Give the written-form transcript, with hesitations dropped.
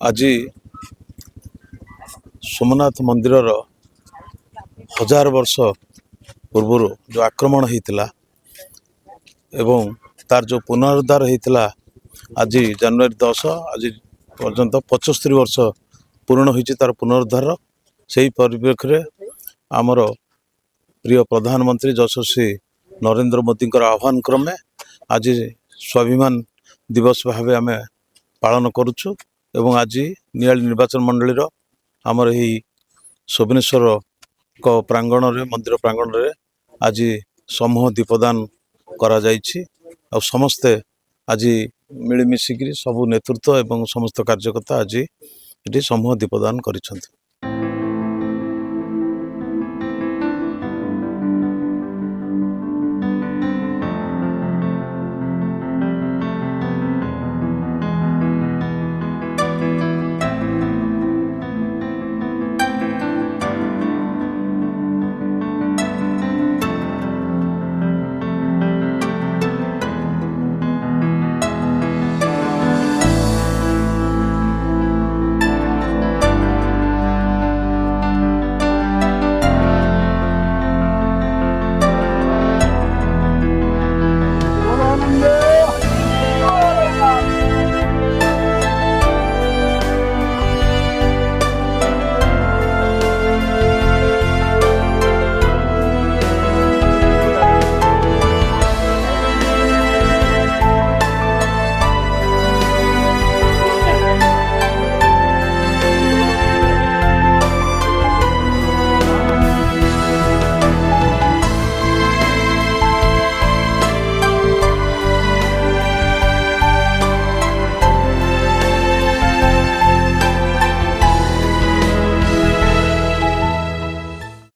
आज सोमनाथ मंदिर 1000 वर्ष पूर्व जो आक्रमण होता एवं तार जो पुनरुद्धार होता आज जनवरी 10 आज पर्यंत 75 वर्ष पूर्ण होती तार पुनरुद्धार से परिप्रेक्षी आमर प्रिय प्रधानमंत्री यशस्वी नरेंद्र मोदी आह्वान क्रमे आज स्वाभिमान दिवस भाव आम पालन करुचु एवं आज नियाली निर्वाचन मंडली आमर यही शोभनेश्वर प्रांगण रे मंदिर प्रांगण रे आज समूह दीपदान करा जायछि और समस्ते आज मिलमिशिक सबू नेतृत्व एवं समस्त कार्यकर्ता आज ये समूह दीपदान करिसेंति।